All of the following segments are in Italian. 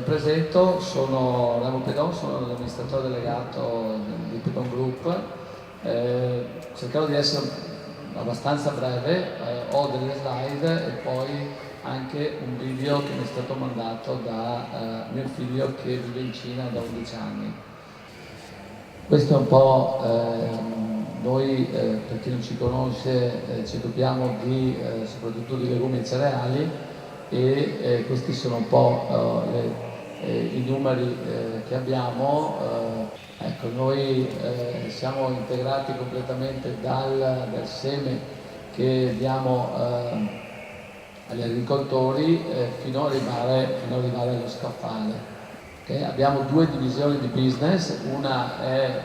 presento, sono Remo Pedon, sono l'amministratore delegato di Pedon Group. Cercherò di essere abbastanza breve, ho delle slide e poi anche un video che mi è stato mandato da mio figlio che vive in Cina da 11 anni. Questo è un po' noi, per chi non ci conosce, ci occupiamo soprattutto di legumi e cereali e questi sono un po' i numeri che abbiamo. Ecco, noi siamo integrati completamente dal seme che diamo agli agricoltori fino ad arrivare allo scaffale. Okay? Abbiamo due divisioni di business, una è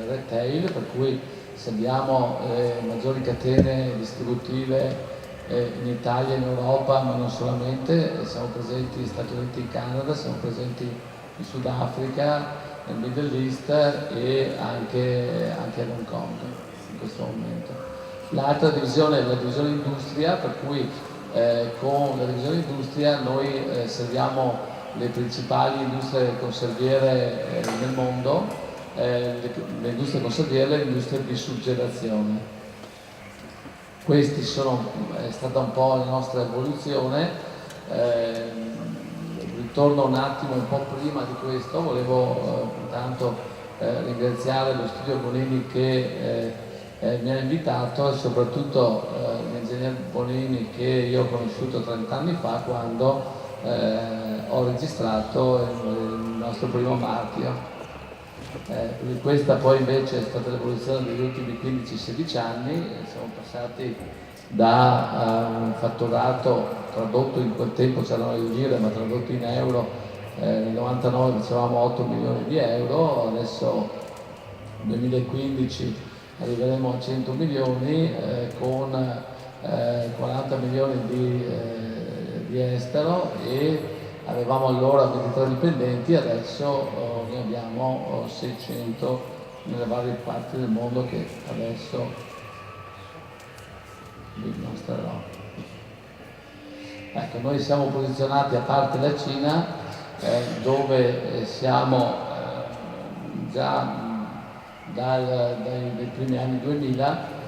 retail, per cui serviamo maggiori catene distributive in Italia, in Europa, ma non solamente, siamo presenti negli Stati Uniti e in Canada, siamo presenti in Sudafrica, nel Middle East e anche a Hong Kong in questo momento. L'altra divisione è la divisione industria, per cui con la divisione industria noi serviamo le principali industrie conserviere nel mondo, le industrie conserviere e le industrie di surgelazione. Questi è stata un po' la nostra evoluzione. Ritorno un attimo un po' prima di questo, volevo intanto ringraziare lo studio Bonini che mi ha invitato e soprattutto l'ingegner Bonini che io ho conosciuto 30 anni fa quando ho registrato il nostro primo marchio. Questa poi invece è stata l'evoluzione degli ultimi 15-16 anni, siamo passati da un fatturato tradotto in quel tempo, c'erano le lire, ma tradotto in euro, nel 99 facevamo 8 milioni di euro, adesso nel 2015 arriveremo a 100 milioni con 40 milioni di estero e avevamo allora 23 dipendenti, adesso ne abbiamo 600 nelle varie parti del mondo che adesso vi mostrerò. Ecco, noi siamo posizionati a parte la Cina dove siamo già dai primi anni 2000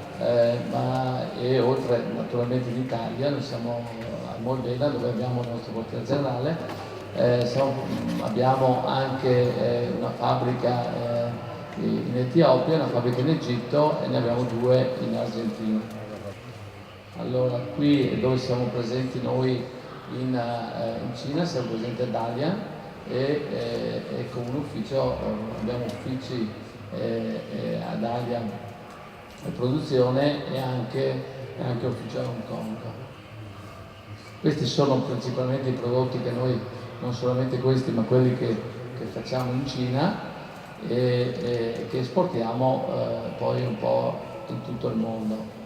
e oltre naturalmente in Italia, noi siamo a Modena dove abbiamo il nostro quartiere generale, abbiamo anche una fabbrica in Etiopia, una fabbrica in Egitto e ne abbiamo due in Argentina. Allora qui è dove siamo presenti noi in Cina, siamo presenti a Dalian e con un ufficio, abbiamo uffici a Dalian produzione e anche ufficio a Hong Kong. Questi sono principalmente i prodotti che noi, non solamente questi, ma quelli che facciamo in Cina e che esportiamo poi un po' in tutto il mondo.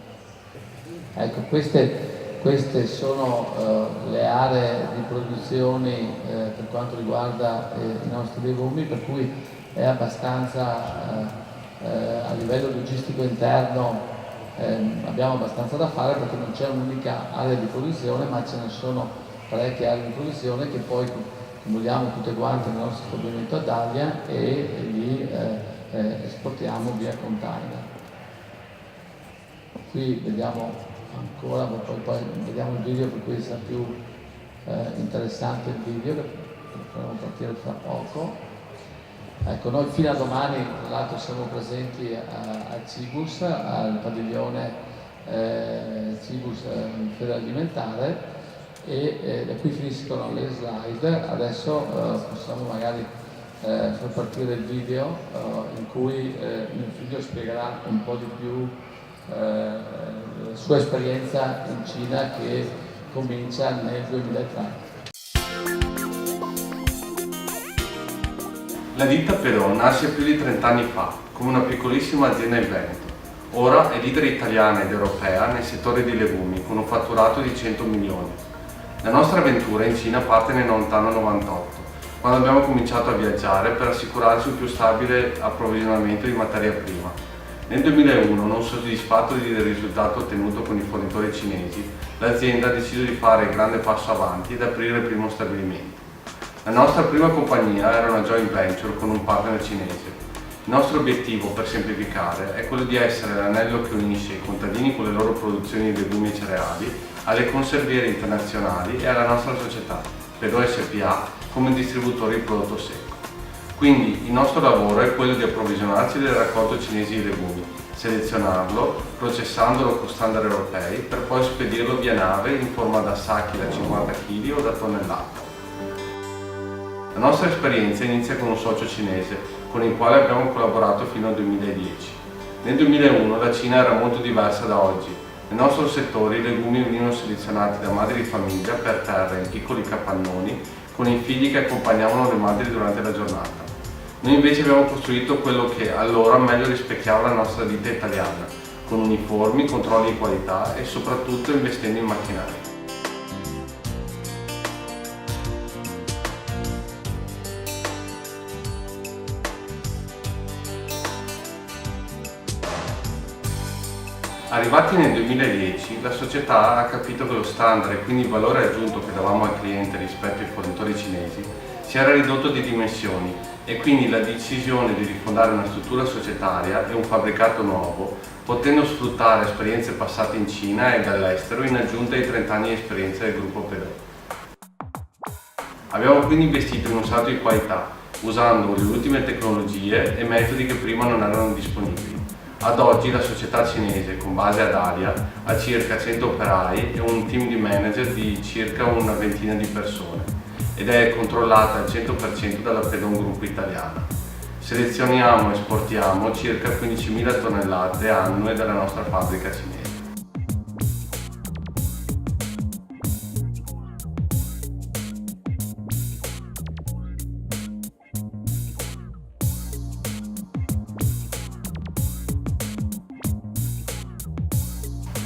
Ecco, queste sono le aree di produzione per quanto riguarda i nostri legumi, per cui è abbastanza a livello logistico interno abbiamo abbastanza da fare perché non c'è un'unica area di produzione, ma ce ne sono parecchie aree di produzione che poi cumuliamo tutte quante nel nostro stabilimento a Dalian e li esportiamo via container. Qui vediamo ancora, ma poi vediamo il video per cui sarà più interessante il video, che faremo partire fra poco. Ecco, noi fino a domani, tra l'altro, siamo presenti a Cibus, al padiglione Cibus Federalimentare e da qui finiscono le slide. Adesso possiamo magari far partire il video in cui mio figlio spiegherà un po' di più la sua esperienza in Cina che comincia nel 2003. La ditta Pedon nasce più di 30 anni fa come una piccolissima azienda in Veneto. Ora è leader italiana ed europea nel settore dei legumi con un fatturato di 100 milioni. La nostra avventura in Cina parte nel lontano 98, quando abbiamo cominciato a viaggiare per assicurarci un più stabile approvvigionamento di materia prima. Nel 2001, non soddisfatto del risultato ottenuto con i fornitori cinesi, l'azienda ha deciso di fare il grande passo avanti ed aprire il primo stabilimento. La nostra prima compagnia era una joint venture con un partner cinese. Il nostro obiettivo, per semplificare, è quello di essere l'anello che unisce i contadini con le loro produzioni di legumi e cereali alle conserviere internazionali e alla nostra società, Pedò SpA, come distributori di prodotto secco. Quindi il nostro lavoro è quello di approvvigionarci del raccolto cinese di legumi, selezionarlo, processandolo con standard europei per poi spedirlo via nave in forma da sacchi da 50 kg o da tonnellate. La nostra esperienza inizia con un socio cinese con il quale abbiamo collaborato fino al 2010. Nel 2001 la Cina era molto diversa da oggi. Nel nostro settore i legumi venivano selezionati da madri di famiglia per terra in piccoli capannoni con i figli che accompagnavano le madri durante la giornata. Noi invece abbiamo costruito quello che allora meglio rispecchiava la nostra ditta italiana, con uniformi, controlli di qualità e soprattutto investendo in macchinari. Arrivati nel 2010, la società ha capito che lo standard e quindi il valore aggiunto che davamo al cliente rispetto ai fornitori cinesi si era ridotto di dimensioni e quindi la decisione di rifondare una struttura societaria e un fabbricato nuovo, potendo sfruttare esperienze passate in Cina e dall'estero in aggiunta ai 30 anni di esperienza del gruppo Pedò. Abbiamo quindi investito in un salto di qualità, usando le ultime tecnologie e metodi che prima non erano disponibili. Ad oggi la società cinese, con base ad Alia, ha circa 100 operai e un team di manager di circa una ventina di persone ed è controllata al 100% dalla Pedon Group italiana. Selezioniamo e esportiamo circa 15.000 tonnellate annue dalla nostra fabbrica cinese.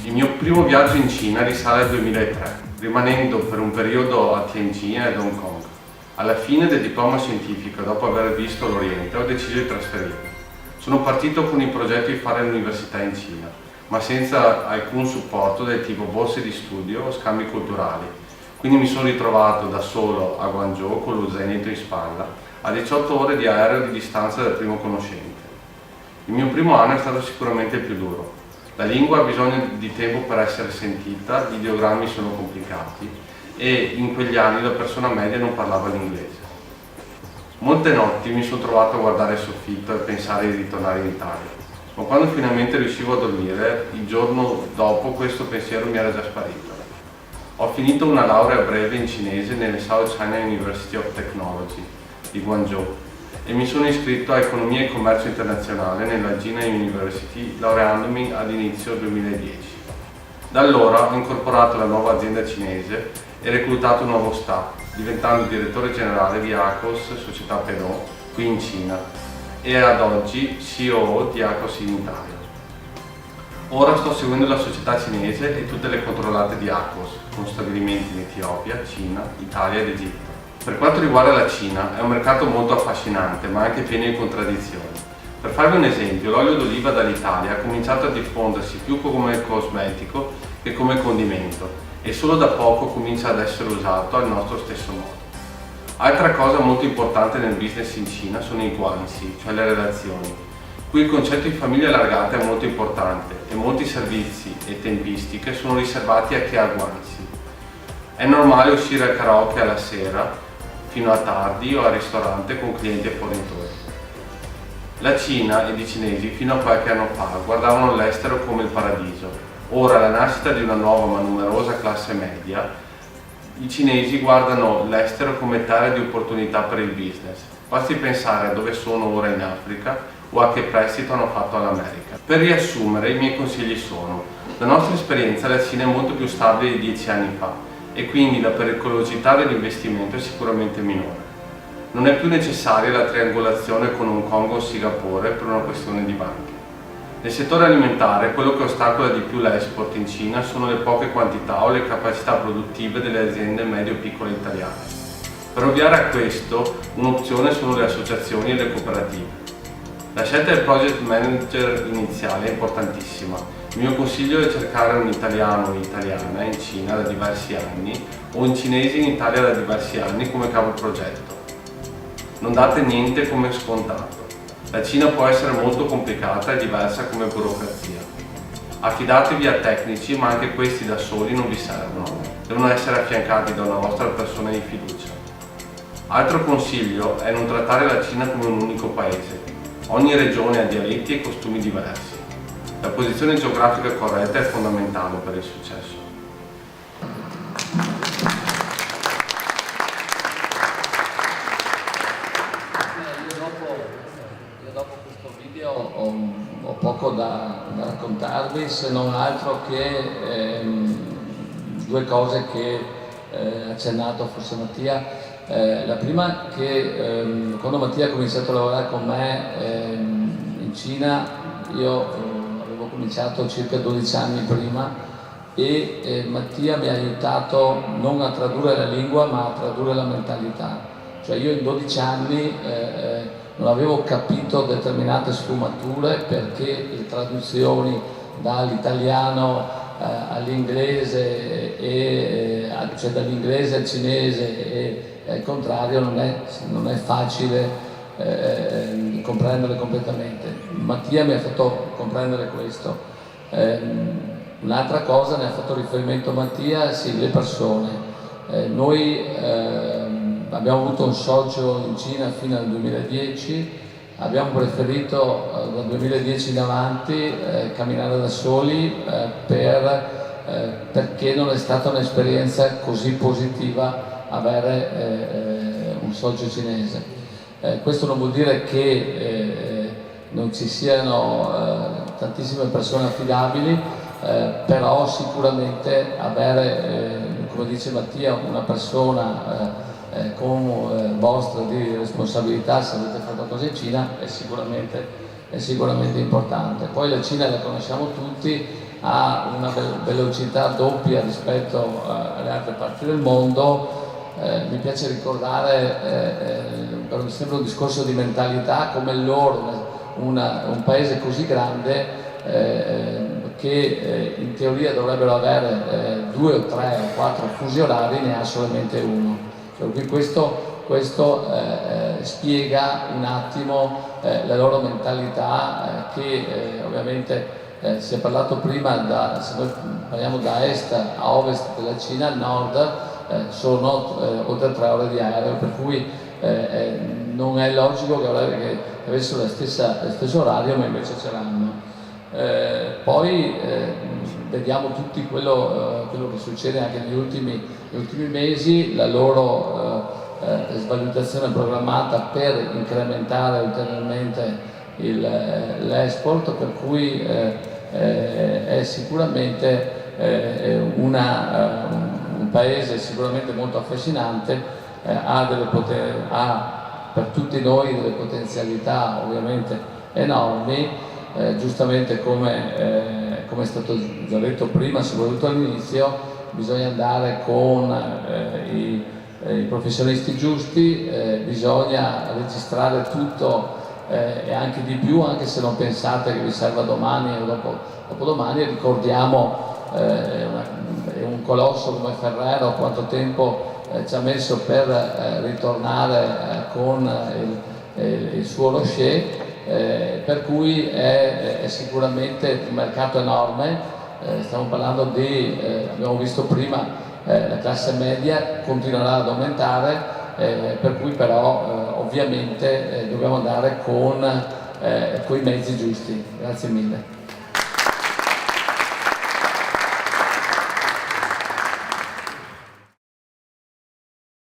Il mio primo viaggio in Cina risale al 2003, rimanendo per un periodo a Tianjin e ad Hong Kong. Alla fine del diploma scientifico, dopo aver visto l'Oriente, ho deciso di trasferirmi. Sono partito con il progetto di fare l'università in Cina, ma senza alcun supporto del tipo borse di studio o scambi culturali. Quindi mi sono ritrovato da solo a Guangzhou con lo zainetto in spalla, a 18 ore di aereo di distanza dal primo conoscente. Il mio primo anno è stato sicuramente il più duro. La lingua ha bisogno di tempo per essere sentita, gli ideogrammi sono complicati e in quegli anni la persona media non parlava l'inglese. Molte notti mi sono trovato a guardare il soffitto e pensare di ritornare in Italia, ma quando finalmente riuscivo a dormire, il giorno dopo questo pensiero mi era già sparito. Ho finito una laurea breve in cinese nelle South China University of Technology di Guangzhou e mi sono iscritto a Economia e Commercio Internazionale nella Jinan University, laureandomi ad inizio 2010. Da allora ho incorporato la nuova azienda cinese e reclutato un nuovo staff, diventando direttore generale di Akos, società Pedò, qui in Cina, e ad oggi CEO di Akos in Italia. Ora sto seguendo la società cinese e tutte le controllate di Akos, con stabilimenti in Etiopia, Cina, Italia ed Egitto. Per quanto riguarda la Cina, è un mercato molto affascinante, ma anche pieno di contraddizioni. Per farvi un esempio, l'olio d'oliva dall'Italia ha cominciato a diffondersi più come cosmetico che come condimento e solo da poco comincia ad essere usato al nostro stesso modo. Altra cosa molto importante nel business in Cina sono i guanxi, cioè le relazioni. Qui il concetto di famiglia allargata è molto importante e molti servizi e tempistiche sono riservati a chi ha guanxi. È normale uscire al karaoke alla sera, fino a tardi o al ristorante con clienti e fornitori. La Cina ed i cinesi fino a qualche anno fa guardavano l'estero come il paradiso. Ora, alla nascita di una nuova ma numerosa classe media, i cinesi guardano l'estero come terra di opportunità per il business. Basti pensare a dove sono ora in Africa o a che prestito hanno fatto all'America. Per riassumere, i miei consigli sono: la nostra esperienza alla Cina è molto più stabile di 10 anni fa e quindi la pericolosità dell'investimento è sicuramente minore. Non è più necessaria la triangolazione con Hong Kong o Singapore per una questione di banche. Nel settore alimentare, quello che ostacola di più l'export in Cina sono le poche quantità o le capacità produttive delle aziende medio-piccole italiane. Per ovviare a questo, un'opzione sono le associazioni e le cooperative. La scelta del project manager iniziale è importantissima Il mio consiglio è cercare un italiano o italiana in Cina da diversi anni o un cinese in Italia da diversi anni come capo progetto. Non date niente come scontato. La Cina può essere molto complicata e diversa come burocrazia. Affidatevi a tecnici, ma anche questi da soli non vi servono. Devono essere affiancati da una vostra persona di fiducia. Altro consiglio è non trattare la Cina come un unico paese. Ogni regione ha dialetti e costumi diversi. La posizione geografica corretta è fondamentale per il successo. Io dopo questo video ho poco da raccontarvi, se non altro che due cose che ha accennato forse Mattia. La prima che quando Mattia ha cominciato a lavorare con me in Cina, io avevo cominciato circa 12 anni prima e Mattia mi ha aiutato non a tradurre la lingua ma a tradurre la mentalità. Cioè io in 12 anni non avevo capito determinate sfumature perché le traduzioni dall'italiano all'inglese cioè dall'inglese al cinese e al contrario non è facile comprendere completamente. Mattia mi ha fatto comprendere questo. Un'altra cosa, ne ha fatto riferimento Mattia, sì, le persone. Noi abbiamo avuto un socio in Cina fino al 2010, abbiamo preferito dal 2010 in avanti camminare da soli perché non è stata un'esperienza così positiva avere un socio cinese. Questo non vuol dire che non ci siano tantissime persone affidabili, però sicuramente avere, come dice Mattia, una persona con vostra di responsabilità, se avete fatto cose in Cina, è sicuramente importante. Poi la Cina la conosciamo tutti, ha una velocità doppia rispetto alle altre parti del mondo. Mi piace ricordare, per sempre un discorso di mentalità, come loro, un paese così grande che in teoria dovrebbero avere 2 o 3 o 4 fusi orari, ne ha solamente uno. Per cui questo spiega un attimo la loro mentalità che ovviamente si è parlato prima, se noi parliamo da est a ovest della Cina, al nord sono oltre 3 ore di aereo, per cui non è logico che avessero lo stesso orario, ma invece ce l'hanno. Poi vediamo tutti quello che succede anche negli ultimi mesi, la loro svalutazione programmata per incrementare ulteriormente l'export, per cui è sicuramente un paese sicuramente molto affascinante, ha per tutti noi delle potenzialità ovviamente enormi, giustamente come è stato già detto prima, soprattutto all'inizio, bisogna andare con i professionisti giusti, bisogna registrare tutto e anche di più, anche se non pensate che vi serva domani o dopodomani. Ricordiamo un colosso come Ferrero quanto tempo ci ha messo per ritornare con il suo Rocher, per cui è sicuramente un mercato enorme. Stiamo parlando abbiamo visto prima, la classe media continuerà ad aumentare, per cui però ovviamente dobbiamo andare con i mezzi giusti. Grazie mille.